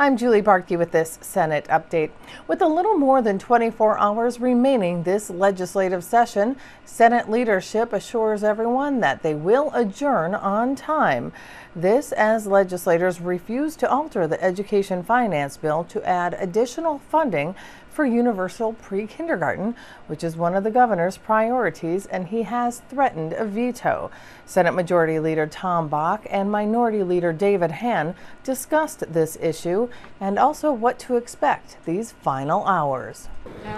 I'm Julie Barkey with this Senate update. With a little more than 24 hours remaining this legislative session, Senate leadership assures everyone that they will adjourn on time. This as legislators refuse to alter the education finance bill to add additional funding for universal pre-kindergarten, which is one of the governor's priorities, and he has threatened a veto. Senate Majority Leader Bakk and Minority Leader Hann discussed this issue and also what to expect these final hours.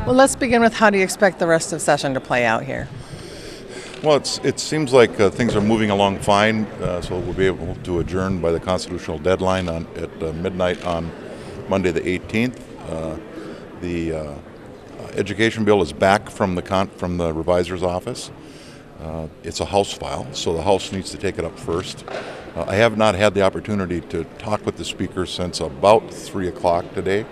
Well, let's begin with how do you expect the rest of session to play out here? Well, it seems like things are moving along fine, so we'll be able to adjourn by the constitutional deadline at midnight on Monday the 18th. The education bill is back from the revisor's office. It's a House file, so the House needs to take it up first. I have not had the opportunity to talk with the Speaker since about 3 o'clock today,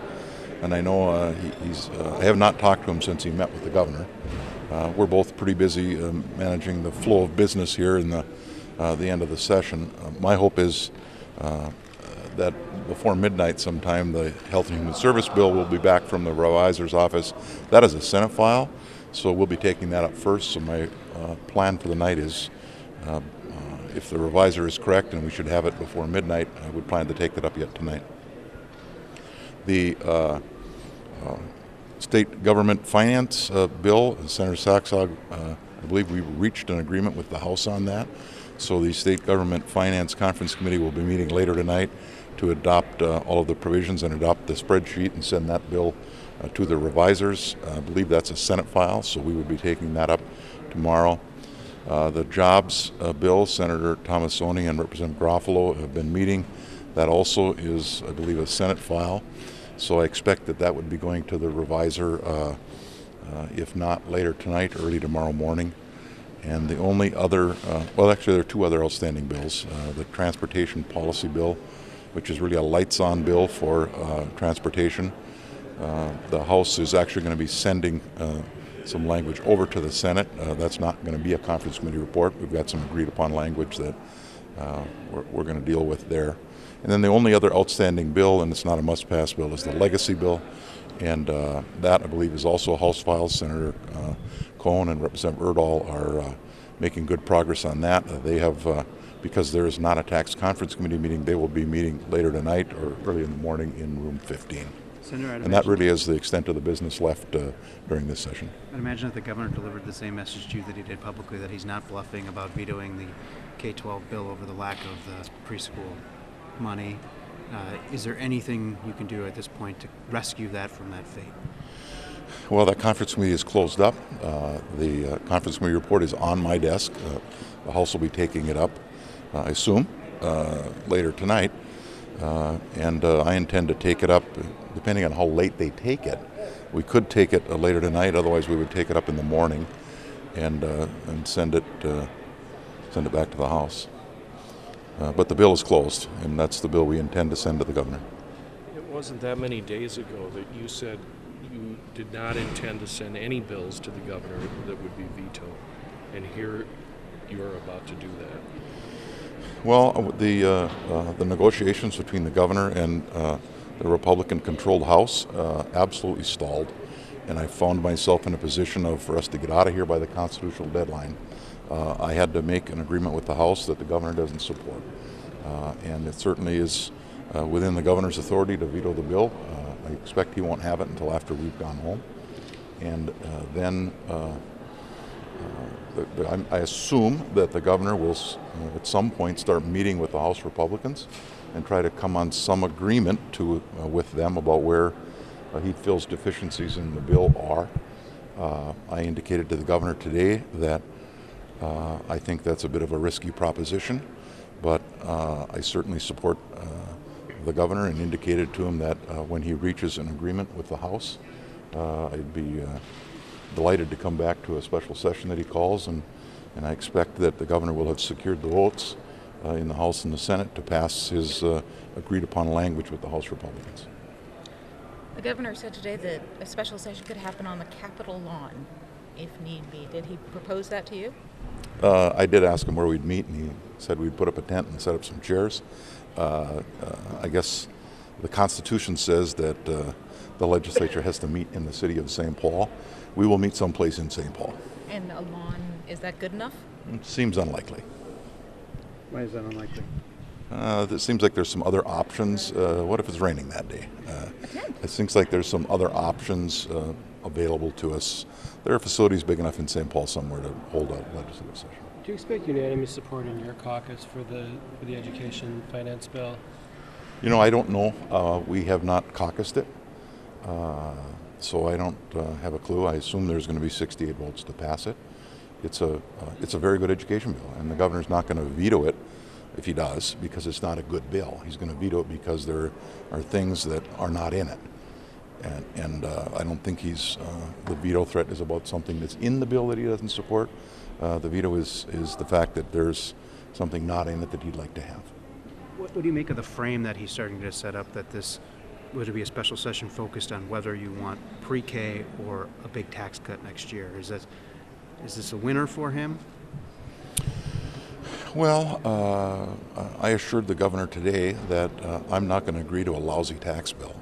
and I know I have not talked to him since he met with the Governor. We're both pretty busy managing the flow of business here in the end of the session. My hope is that before midnight sometime, the Health and Human Service bill will be back from the revisor's office. That is a Senate file, so we'll be taking that up first. So my plan for the night is, if the revisor is correct and we should have it before midnight, I would plan to take that up yet tonight. The state government finance bill, Senator Saxog, I believe we reached an agreement with the House on that. So the State Government Finance Conference Committee will be meeting later tonight to adopt all of the provisions and adopt the spreadsheet and send that bill to the revisors. I believe that's a Senate file, so we would be taking that up tomorrow. The jobs bill, Senator Tomassoni and Representative Garofalo have been meeting. That also is, I believe, a Senate file. So I expect that would be going to the revisor, if not later tonight, early tomorrow morning. And the only other, well, actually there are two other outstanding bills. The transportation policy bill, which is really a lights-on bill for transportation. The House is actually going to be sending some language over to the Senate. That's not going to be a conference committee report. We've got some agreed-upon language that we're going to deal with there. And then the only other outstanding bill, and it's not a must-pass bill, is the legacy bill. And that, I believe, is also a House file. Senator Cohen and Representative Erdahl are making good progress on that. They have, because there is not a tax conference committee meeting, they will be meeting later tonight or early in the morning in room 15. Senator, and that really is the extent of the business left during this session. I'd imagine that the Governor delivered the same message to you that he did publicly, that he's not bluffing about vetoing the K-12 bill over the lack of the preschool money. Is there anything you can do at this point to rescue that from that fate? Well, that conference committee is closed up. The conference committee report is on my desk. The House will be taking it up, I assume, later tonight. And I intend to take it up, depending on how late they take it. We could take it later tonight, otherwise we would take it up in the morning and send it back to the House. But the bill is closed, and that's the bill we intend to send to the Governor. It wasn't that many days ago that you said you did not intend to send any bills to the Governor that would be vetoed, and here you're about to do that. Well, the negotiations between the Governor and the Republican-controlled House absolutely stalled, and I found myself in a position for us to get out of here by the constitutional deadline. I had to make an agreement with the House that the Governor doesn't support. And it certainly is within the Governor's authority to veto the bill. I expect he won't have it until after we've gone home. And then I assume that the Governor will at some point start meeting with the House Republicans and try to come on some agreement with them about where he feels deficiencies in the bill are. I indicated to the Governor today that I think that's a bit of a risky proposition, but I certainly support the Governor and indicated to him that when he reaches an agreement with the House, I'd be delighted to come back to a special session that he calls, and I expect that the Governor will have secured the votes in the House and the Senate to pass his agreed-upon language with the House Republicans. The Governor said today that a special session could happen on the Capitol lawn, if need be. Did he propose that to you? I did ask him where we'd meet, and he said we'd put up a tent and set up some chairs. I guess The Constitution says that the legislature has to meet in the city of St. Paul. We will meet someplace in St. Paul. And a lawn, is that good enough? It seems unlikely. Why is that unlikely? It seems like there's some other options. What if it's raining that day? It seems like there's some other options available to us. There are facilities big enough in St. Paul somewhere to hold a legislative session. Do you expect unanimous support in your caucus for the education finance bill? You know, I don't know. We have not caucused it, so I don't have a clue. I assume there's going to be 68 votes to pass it. It's a very good education bill, and the governor's not going to veto it if he does, because it's not a good bill. He's going to veto it because there are things that are not in it. And I don't think the veto threat is about something that's in the bill that he doesn't support. The veto is the fact that there's something not in it that he'd like to have. What do you make of the frame that he's starting to set up, that this would be a special session focused on whether you want pre-K or a big tax cut next year? Is this a winner for him? Well, I assured the governor today that I'm not going to agree to a lousy tax bill.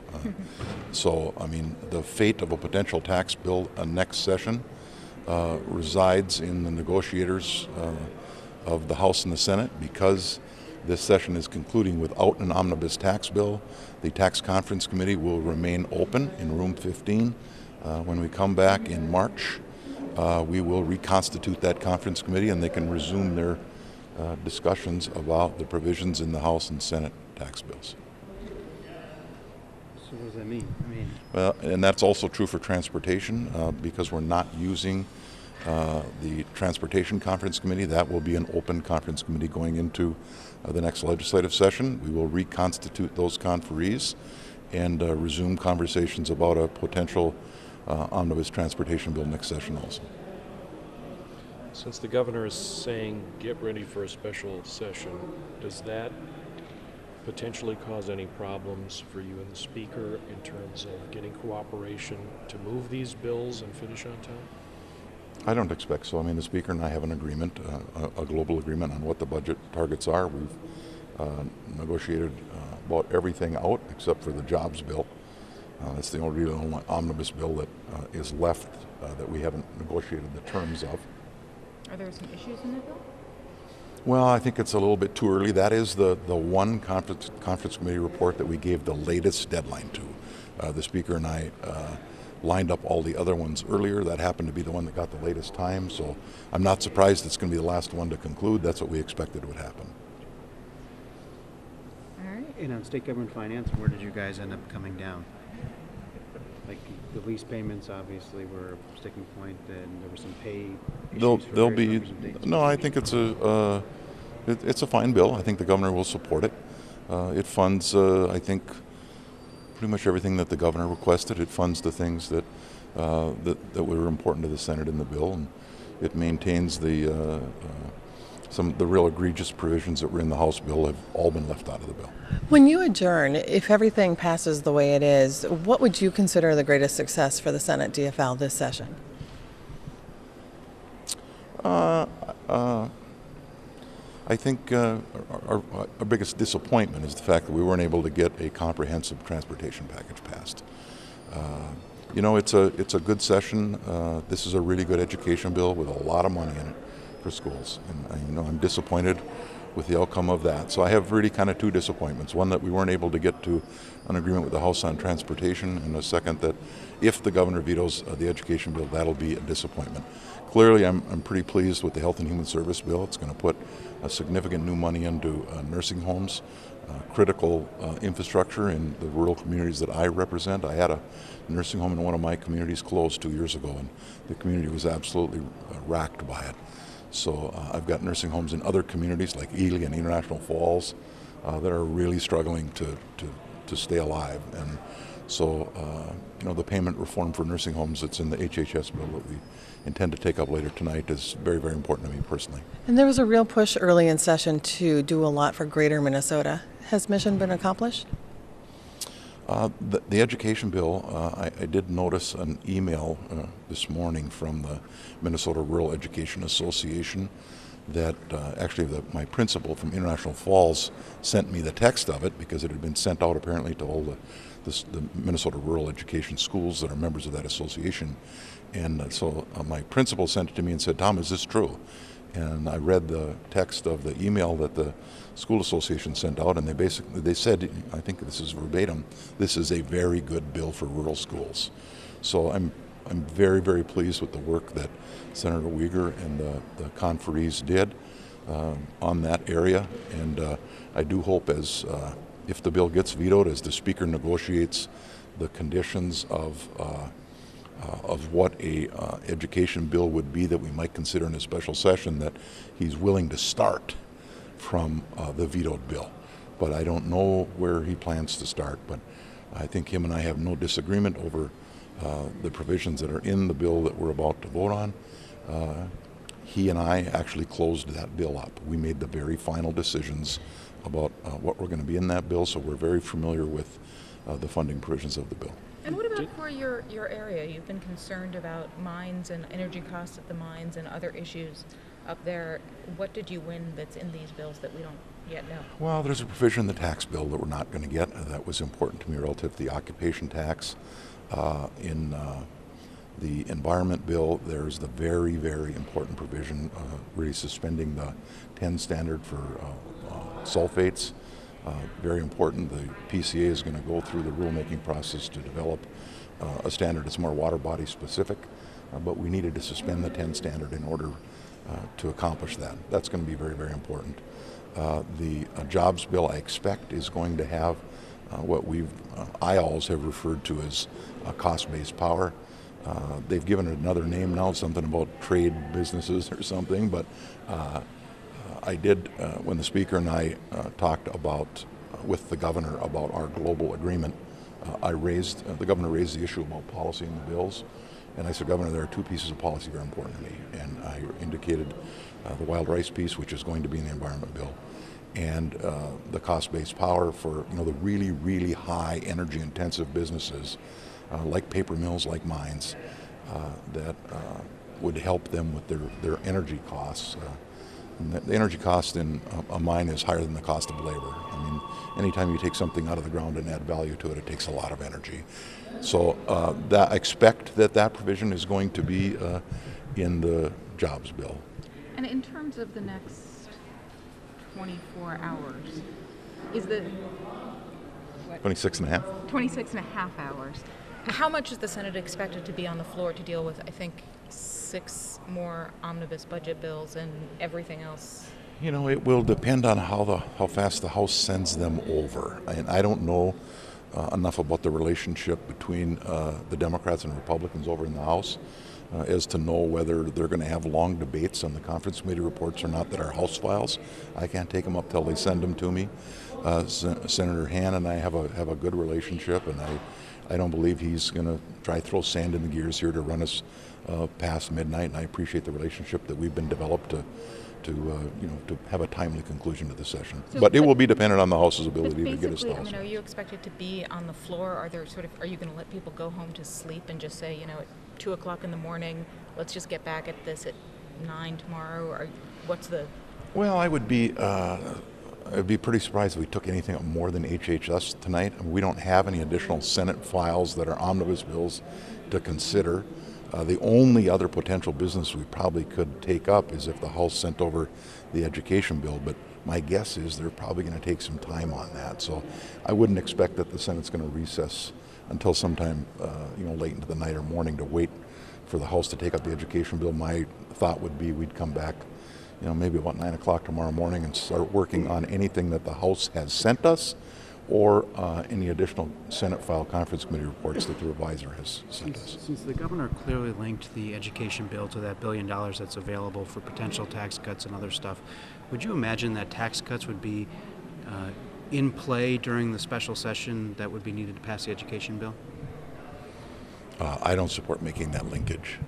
So, I mean, the fate of a potential tax bill next session resides in the negotiators of the House and the Senate. Because this session is concluding without an omnibus tax bill, the Tax Conference Committee will remain open in room 15. When we come back in March, we will reconstitute that conference committee, and they can resume their discussions about the provisions in the House and Senate tax bills. So what does that mean? Well, and that's also true for transportation, because we're not using the Transportation Conference Committee. That will be an open conference committee going into the next legislative session. We will reconstitute those conferees and resume conversations about a potential omnibus transportation bill next session also. Since the governor is saying get ready for a special session, does that potentially cause any problems for you and the speaker in terms of getting cooperation to move these bills and finish on time? I don't expect so. I mean, the speaker and I have an agreement, a global agreement on what the budget targets are. We've negotiated about everything out except for the jobs bill. That's the only omnibus bill that is left that we haven't negotiated the terms of. Are there some issues in the bill? Well, I think it's a little bit too early. That is the one conference committee report that we gave the latest deadline to. The speaker and I lined up all the other ones earlier. That happened to be the one that got the latest time, so I'm not surprised it's going to be the last one to conclude. That's what we expected would happen. All right. And on state government finance, where did you guys end up coming down? Like the lease payments obviously were a sticking point, and there were some pay issues. There'll be no. I think it's a fine bill. I think the governor will support it. It funds, I think, pretty much everything that the governor requested. It funds the things that were important to the Senate in the bill, and it maintains the real egregious provisions that were in the House bill have all been left out of the bill. When you adjourn, if everything passes the way it is, what would you consider the greatest success for the Senate DFL this session? I think our biggest disappointment is the fact that we weren't able to get a comprehensive transportation package passed. You know, it's a good session. This is a really good education bill with a lot of money in it for schools, and you know, I'm disappointed with the outcome of that. So I have really kind of two disappointments. One, that we weren't able to get to an agreement with the House on transportation, and a second, that if the governor vetoes the education bill, that'll be a disappointment. Clearly, I'm pretty pleased with the Health and Human Service bill. It's going to put significant new money into nursing homes, critical infrastructure in the rural communities that I represent. I had a nursing home in one of my communities closed 2 years ago, and the community was absolutely racked by it. So I've got nursing homes in other communities like Ely and International Falls that are really struggling to stay alive. And so, you know, the payment reform for nursing homes that's in the HHS bill that we intend to take up later tonight is very, very important to me personally. And there was a real push early in session to do a lot for greater Minnesota. Has mission been accomplished? The education bill, I did notice an email this morning from the Minnesota Rural Education Association that my principal from International Falls sent me the text of it because it had been sent out apparently to all the Minnesota rural education schools that are members of that association. And so my principal sent it to me and said, "Tom, is this true?" And I read the text of the email that the school association sent out, and they said, I think this is verbatim, "This is a very good bill for rural schools." So I'm very, very pleased with the work that Senator Uyghur and the conferees did on that area, and I do hope if the bill gets vetoed, as the Speaker negotiates the conditions of what a education bill would be that we might consider in a special session, that he's willing to start from the vetoed bill. But I don't know where he plans to start, but I think him and I have no disagreement over the provisions that are in the bill that we're about to vote on. He and I actually closed that bill up. We made the very final decisions about what we're going to be in that bill, so we're very familiar with the funding provisions of the bill. And what about for your area? You've been concerned about mines and energy costs at the mines and other issues up there. What did you win that's in these bills that we don't yet know? Well, there's a provision in the tax bill that we're not going to get. That was important to me relative to the occupation tax. In the environment bill, there's the very, very important provision really suspending the 10 standard for sulfates. Very important. The PCA is going to go through the rulemaking process to develop a standard that's more water body specific, but we needed to suspend the 10 standard in order to accomplish that. That's going to be very, very important. The jobs bill, I expect, is going to have what I always have referred to as cost-based power. They've given it another name now, something about trade businesses or something, but I did, when the Speaker and I talked about, with the Governor, about our global agreement, the Governor raised the issue about policy in the bills, and I said, "Governor, there are two pieces of policy that are important to me," and I indicated the wild rice piece, which is going to be in the environment bill, and the cost-based power for the really, really high energy-intensive businesses like paper mills, like mines, that would help them with their energy costs. And the energy cost in a mine is higher than the cost of labor. I mean, anytime you take something out of the ground and add value to it, it takes a lot of energy. So I expect that provision is going to be in the jobs bill. And in terms of the next 24 hours, is the 26 and a half? 26 and a half hours. How much is the Senate expected to be on the floor to deal with, I think, 6 more omnibus budget bills and everything else? It will depend on how fast the House sends them over. And I don't know enough about the relationship between the Democrats and Republicans over in the House as to know whether they're going to have long debates on the conference committee reports or not that are House files. I can't take them up till they send them to me. Senator Hann and I have a good relationship, and I don't believe he's going to try to throw sand in the gears here to run us past midnight. And I appreciate the relationship that we've been developed to have a timely conclusion to the session. But it will be dependent on the House's ability to get us the House. Are you expected to be on the floor? Are you going to let people go home to sleep and just say, at 2 o'clock in the morning, let's just get back at this at 9 tomorrow? Or what's the? Well, I'd be pretty surprised if we took anything up more than HHS tonight. I mean, we don't have any additional Senate files that are omnibus bills to consider. The only other potential business we probably could take up is if the House sent over the education bill, but my guess is they're probably going to take some time on that. So I wouldn't expect that the Senate's going to recess until sometime late into the night or morning to wait for the House to take up the education bill. My thought would be we'd come back maybe about 9 o'clock tomorrow morning and start working on anything that the House has sent us or any additional Senate file conference committee reports that the reviser has sent us. Since the governor clearly linked the education bill to that $1 billion that's available for potential tax cuts and other stuff, would you imagine that tax cuts would be in play during the special session that would be needed to pass the education bill? I don't support making that linkage.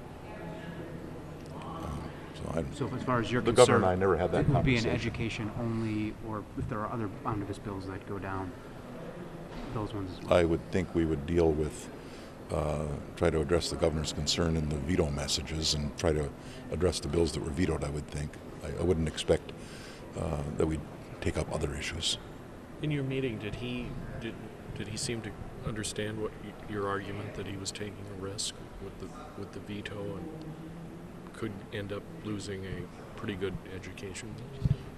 So as far as you're the concerned, governor and I never had that it would be conversation. an education only, or if there are other omnibus bills that go down, those ones as well. I would think we would deal with, try to address the governor's concern in the veto messages and try to address the bills that were vetoed, I would think. I wouldn't expect that we'd take up other issues. In your meeting, did he seem to understand what your argument that he was taking a risk with the veto and could end up losing a pretty good education?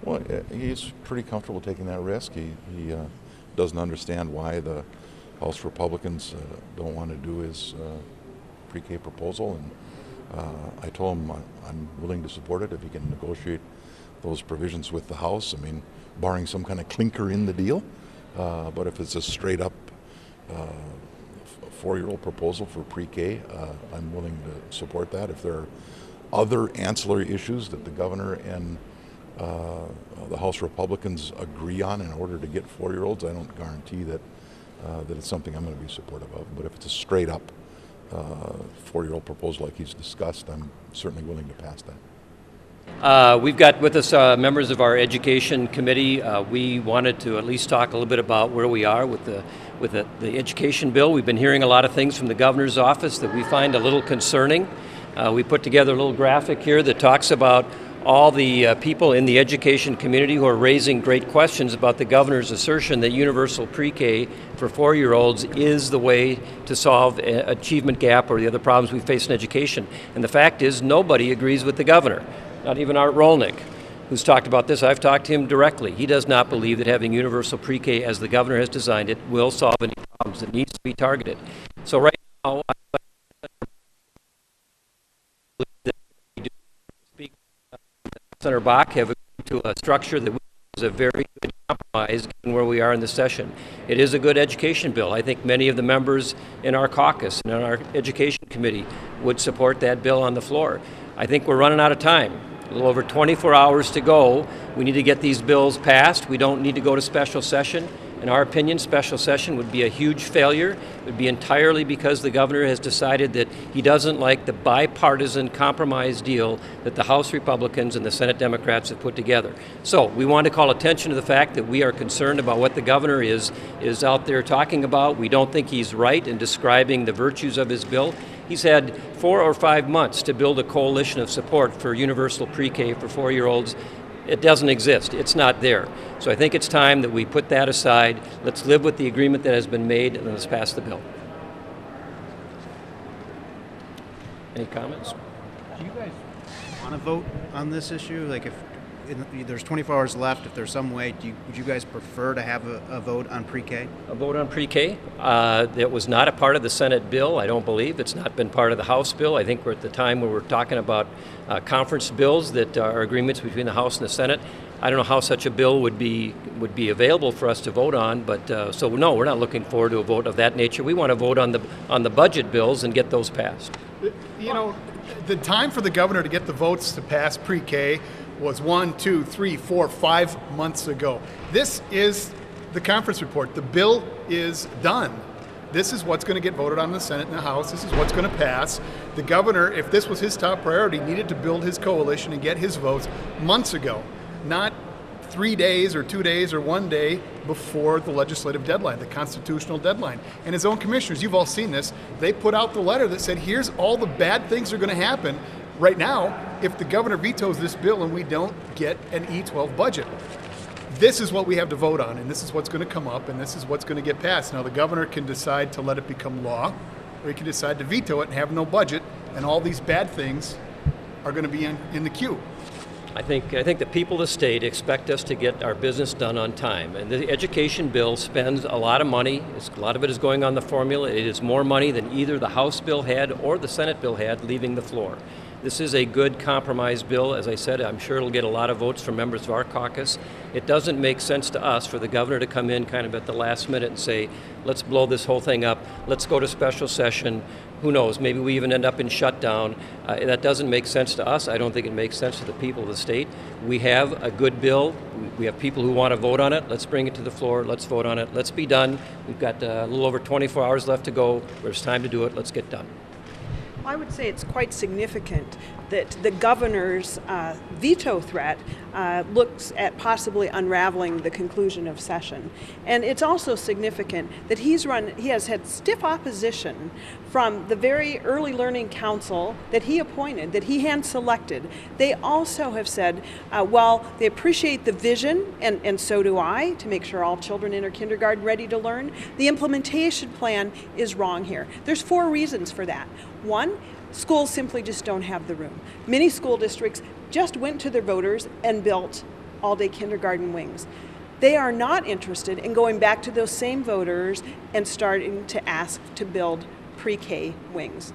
Well, he's pretty comfortable taking that risk. He doesn't understand why the House Republicans don't want to do his pre-K proposal, and I told him I'm willing to support it if he can negotiate those provisions with the House. I mean, barring some kind of clinker in the deal, but if it's a straight up 4-year-old proposal for pre-K, I'm willing to support that. If there are other ancillary issues that the governor and the House Republicans agree on in order to get 4-year-olds, I don't guarantee that it's something I'm going to be supportive of. But if it's a straight up 4-year-old proposal like he's discussed, I'm certainly willing to pass that. We've got with us members of our education committee. We wanted to at least talk a little bit about where we are with the education bill. We've been hearing a lot of things from the governor's office that we find a little concerning. We put together a little graphic here that talks about all the people in the education community who are raising great questions about the governor's assertion that universal pre-K for 4-year-olds is the way to solve an achievement gap or the other problems we face in education. And the fact is, nobody agrees with the governor, not even Art Rolnick, who's talked about this. I've talked to him directly. He does not believe that having universal pre-K as the governor has designed it will solve any problems. It needs to be targeted. So right now, Senator Bakk have agreed to a structure that is a very good compromise given where we are in the session. It is a good education bill. I think many of the members in our caucus and in our education committee would support that bill on the floor. I think we're running out of time. A little over 24 hours to go. We need to get these bills passed. We don't need to go to special session. In our opinion, special session would be a huge failure. It would be entirely because the governor has decided that he doesn't like the bipartisan compromise deal that the House Republicans and the Senate Democrats have put together. So we want to call attention to the fact that we are concerned about what the governor is out there talking about. We don't think he's right in describing the virtues of his bill. He's had 4 or 5 months to build a coalition of support for universal pre-K for 4-year-olds. It doesn't exist. It's not there. So I think it's time that we put that aside. Let's live with the agreement that has been made, and let's pass the bill. Any comments? Do you guys want to vote on this issue? Like, if there's 24 hours left, if there's some way, would you guys prefer to have a vote on pre-K? A vote on pre-K? That was not a part of the Senate bill, I don't believe. It's not been part of the House bill. I think we're at the time where we're talking about conference bills that are agreements between the House and the Senate. I don't know how such a bill would be available for us to vote on, but so no, we're not looking forward to a vote of that nature. We want to vote on the budget bills and get those passed. You know, the time for the governor to get the votes to pass pre-K was 1, 2, 3, 4, 5 months ago. This is the conference report. The bill is done. This is what's going to get voted on in the Senate and the House. This is what's going to pass. The governor, if this was his top priority, needed to build his coalition and get his votes months ago, not 3 days or 2 days or 1 day before the legislative deadline, the constitutional deadline. And his own commissioners, you've all seen this, they put out the letter that said, here's all the bad things that are going to happen right now if the governor vetoes this bill and we don't get an E12 budget. This is what we have to vote on, and this is what's going to come up, and this is what's going to get passed. Now, the governor can decide to let it become law, or he can decide to veto it and have no budget, and all these bad things are going to be in the queue. I think the people of the state expect us to get our business done on time. And the education bill spends a lot of money. A lot of it is going on the formula. It is more money than either the House bill had or the Senate bill had leaving the floor. This is a good compromise bill. As I said, I'm sure it'll get a lot of votes from members of our caucus. It doesn't make sense to us for the governor to come in kind of at the last minute and say, let's blow this whole thing up. Let's go to special session. Who knows? Maybe we even end up in shutdown. That doesn't make sense to us. I don't think it makes sense to the people of the state. We have a good bill. We have people who want to vote on it. Let's bring it to the floor. Let's vote on it. Let's be done. We've got a little over 24 hours left to go. There's time to do it. Let's get done. I would say it's quite significant that the governor's veto threat looks at possibly unraveling the conclusion of session. And it's also significant that he has had stiff opposition from the very early learning council that he appointed, that he hand selected. They also have said, while they appreciate the vision, and so do I, to make sure all children enter kindergarten ready to learn, the implementation plan is wrong here. There's 4 reasons for that. One, schools simply just don't have the room. Many school districts just went to their voters and built all-day kindergarten wings. They are not interested in going back to those same voters and starting to ask to build pre-K wings.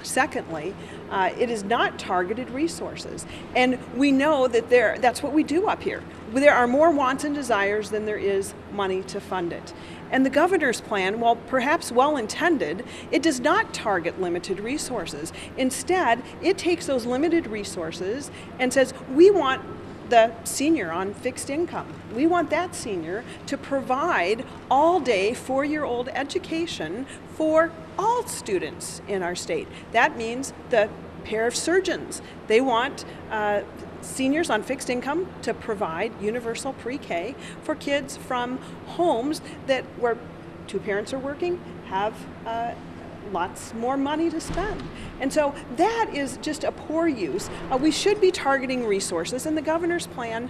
Secondly, it is not targeted resources. And we know that that's what we do up here. There are more wants and desires than there is money to fund it. And the governor's plan, while perhaps well-intended, it does not target limited resources. Instead, it takes those limited resources and says, we want the senior on fixed income. We want that senior to provide all-day 4-year-old education for all students in our state. That means the pair of surgeons. They want seniors on fixed income to provide universal pre-K for kids from homes where 2 parents are working, have lots more money to spend. And so that is just a poor use. We should be targeting resources, and the governor's plan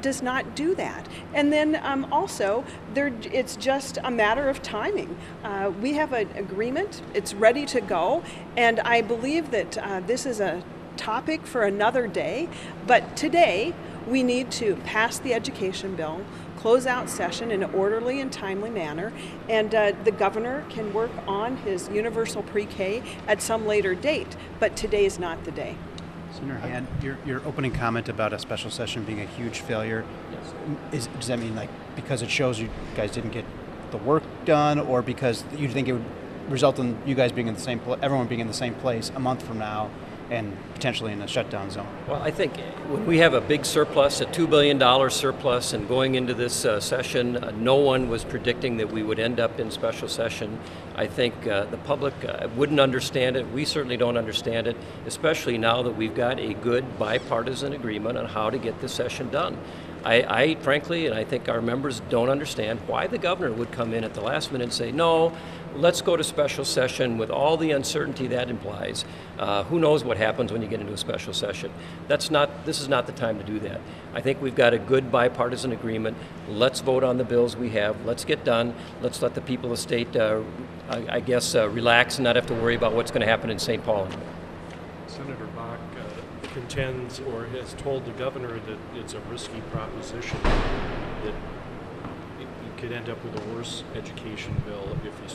does not do that. And then also, it's just a matter of timing. We have an agreement, it's ready to go, and I believe that this is a topic for another day, but today we need to pass the education bill, close out session in an orderly and timely manner, and the governor can work on his universal pre-K at some later date, but today is not the day. Senator Hann, your opening comment about a special session being a huge failure, does that mean like because it shows you guys didn't get the work done, or because you think it would result in you guys being in the same everyone being in the same place a month from now and potentially in a shutdown zone? Well, I think when we have a big surplus, a $2 billion surplus, and going into this session, no one was predicting that we would end up in special session. I think the public wouldn't understand it. We certainly don't understand it, especially now that we've got a good bipartisan agreement on how to get this session done. I frankly, and I think our members don't understand why the governor would come in at the last minute and say, no, let's go to special session with all the uncertainty that implies. Who knows what happens when you get into a special session? This is not the time to do that. I think we've got a good bipartisan agreement. Let's vote on the bills we have. Let's get done. Let's let the people of the state, relax and not have to worry about what's going to happen in St. Paul anymore. Senator Bakk contends or has told the governor that it's a risky proposition, that you could end up with a worse education bill if you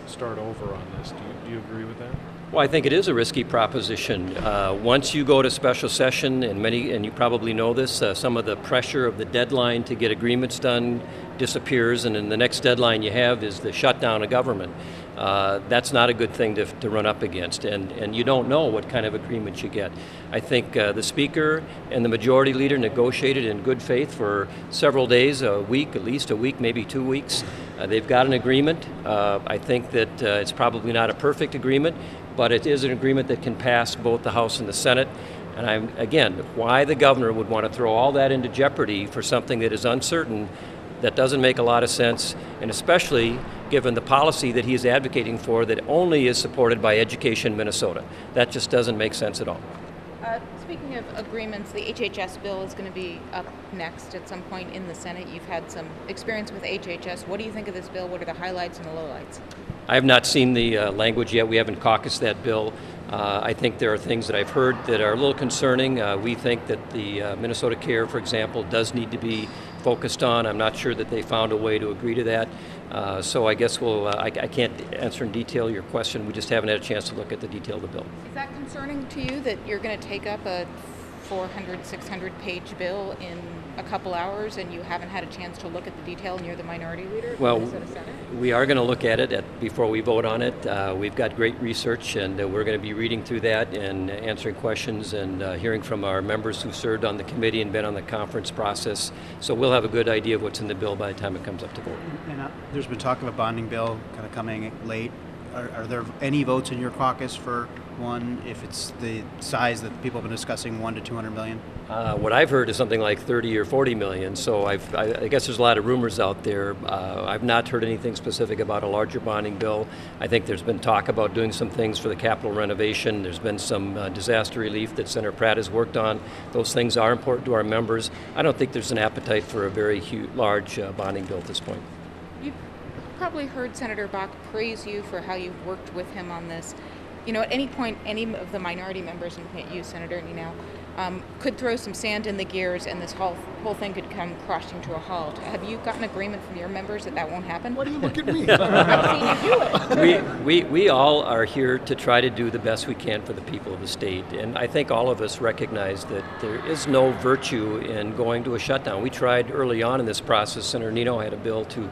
start over on this. Do you agree with that? Well, I think it is a risky proposition. Once you go to special session, and you probably know this, some of the pressure of the deadline to get agreements done disappears, and then the next deadline you have is the shutdown of government. That's not a good thing to run up against, and you don't know what kind of agreement you get. I think the Speaker and the Majority Leader negotiated in good faith for several days, a week, at least a week, maybe 2 weeks. They've got an agreement. I think that it's probably not a perfect agreement, but it is an agreement that can pass both the House and the Senate. And why the governor would want to throw all that into jeopardy for something that is uncertain, that doesn't make a lot of sense, and especially given the policy that he is advocating for that only is supported by Education Minnesota. That just doesn't make sense at all. Speaking of agreements, the HHS bill is going to be up next at some point in the Senate. You've had some experience with HHS. What do you think of this bill? What are the highlights and the lowlights? I have not seen the language yet. We haven't caucused that bill. I think there are things that I've heard that are a little concerning. We think that the Minnesota Care, for example, does need to be focused on. I'm not sure that they found a way to agree to that. So I guess I can't answer in detail your question. We just haven't had a chance to look at the detail of the bill. Is that concerning to you that you're going to take up a 400, 600-page bill in a couple hours and you haven't had a chance to look at the detail and you're the minority leader of the Minnesota Senate? We are going to look at it before we vote on it. We've got great research, and we're going to be reading through that and answering questions and hearing from our members who served on the committee and been on the conference process. So we'll have a good idea of what's in the bill by the time it comes up to vote. And there's been talk of a bonding bill kind of coming late. Are there any votes in your caucus for one if it's the size that people have been discussing, 1 to 200 million? What I've heard is something like 30 or 40 million, so I guess there's a lot of rumors out there. I've not heard anything specific about a larger bonding bill. I think there's been talk about doing some things for the Capitol renovation. There's been some disaster relief that Senator Pratt has worked on. Those things are important to our members. I don't think there's an appetite for a very huge, large bonding bill at this point. You've probably heard Senator Bakk praise you for how you've worked with him on this. You know, at any point, any of the minority members, looking at you, Senator, could throw some sand in the gears and this whole thing could come crashing to a halt. Have you gotten agreement from your members that won't happen? Why do you look at me? I've seen you do it. We all are here to try to do the best we can for the people of the state, and I think all of us recognize that there is no virtue in going to a shutdown. We tried early on in this process. Senator Nino had a bill to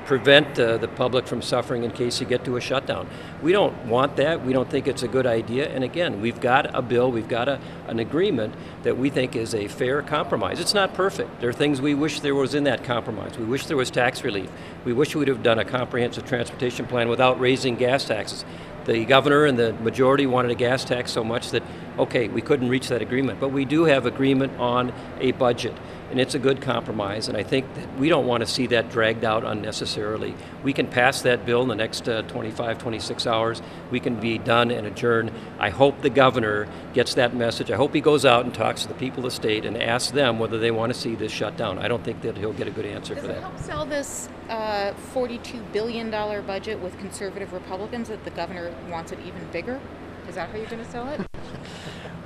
prevent the public from suffering in case you get to a shutdown. We don't want that. We don't think it's a good idea, and again, we've got a bill, we've got an agreement that we think is a fair compromise. It's not perfect. There are things we wish there was in that compromise. We wish there was tax relief. We wish we would have done a comprehensive transportation plan without raising gas taxes. The governor and the majority wanted a gas tax so much that, okay, we couldn't reach that agreement. But we do have agreement on a budget, and it's a good compromise, and I think that we don't want to see that dragged out unnecessarily. We can pass that bill in the next 25, 26 hours. We can be done and adjourned. I hope the governor gets that message. I hope he goes out and talks to the people of the state and asks them whether they want to see this shut down. I don't think that he'll get a good answer for that. Does it help sell this $42 billion budget with conservative Republicans that the governor wants it even bigger? Is that how you're going to sell it?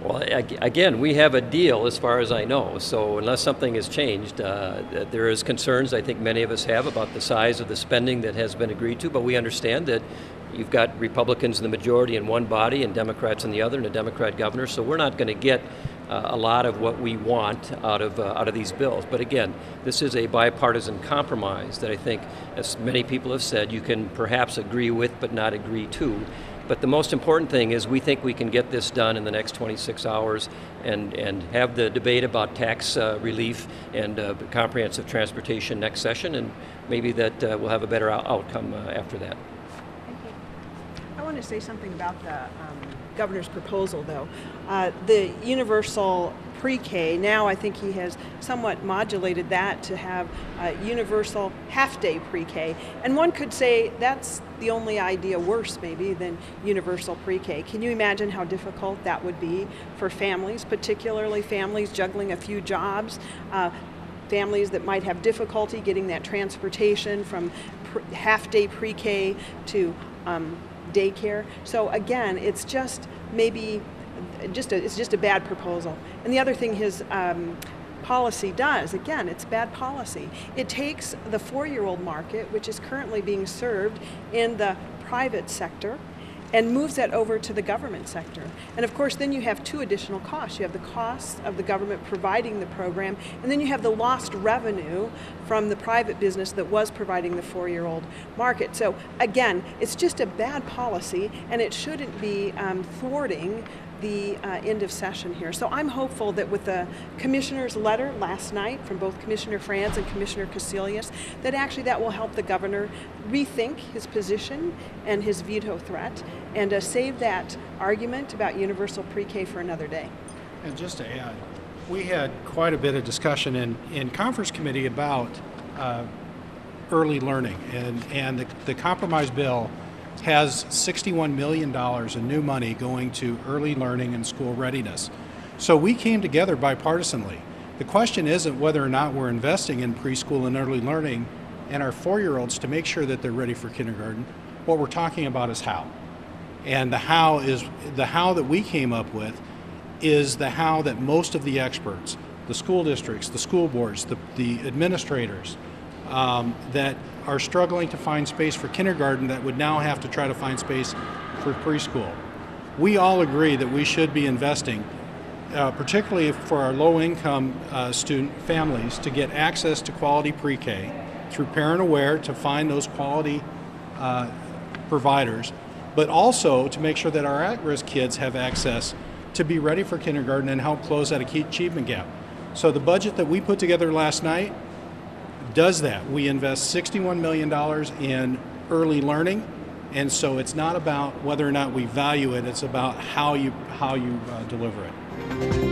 Well, again, we have a deal as far as I know, so unless something has changed, there is concerns I think many of us have about the size of the spending that has been agreed to, but we understand that you've got Republicans in the majority in one body and Democrats in the other, and a Democrat governor, so we're not going to get a lot of what we want out of these bills. But again, this is a bipartisan compromise that I think, as many people have said, you can perhaps agree with but not agree to. But the most important thing is we think we can get this done in the next 26 hours and have the debate about tax relief and comprehensive transportation next session, and maybe that we'll have a better outcome after that. Thank you. I want to say something about the governor's proposal, though. The universal pre-K, now I think he has somewhat modulated that to have universal half-day pre-K. And one could say that's the only idea worse, maybe, than universal pre-K. Can you imagine how difficult that would be for families, particularly families juggling a few jobs, families that might have difficulty getting that transportation from half-day pre-K to daycare? So again, it's just maybe it's just a bad proposal. And the other thing his policy does, again, it's bad policy. It takes the 4-year-old market, which is currently being served in the private sector, and moves that over to the government sector. And of course, then you have two additional costs. You have the costs of the government providing the program, and then you have the lost revenue from the private business that was providing the 4-year-old market. So again, it's just a bad policy, and it shouldn't be thwarting the end of session here. So I'm hopeful that with the commissioner's letter last night from both Commissioner Franz and Commissioner Casilius, that actually that will help the governor rethink his position and his veto threat, and save that argument about universal pre-K for another day. And just to add, we had quite a bit of discussion in conference committee about early learning, and the compromise bill has $61 million in new money going to early learning and school readiness. So we came together bipartisanly. The question isn't whether or not we're investing in preschool and early learning and our 4-year-olds to make sure that they're ready for kindergarten. What we're talking about is how. And the how that we came up with is the how that most of the experts, the school districts, the school boards, the administrators, that are struggling to find space for kindergarten that would now have to try to find space for preschool. We all agree that we should be investing, particularly for our low-income student families, to get access to quality pre-K through Parent Aware to find those quality providers, but also to make sure that our at-risk kids have access to be ready for kindergarten and help close that achievement gap. So the budget that we put together last night does that. We invest $61 million in early learning And so it's not about whether or not we value it, it's about how you deliver it.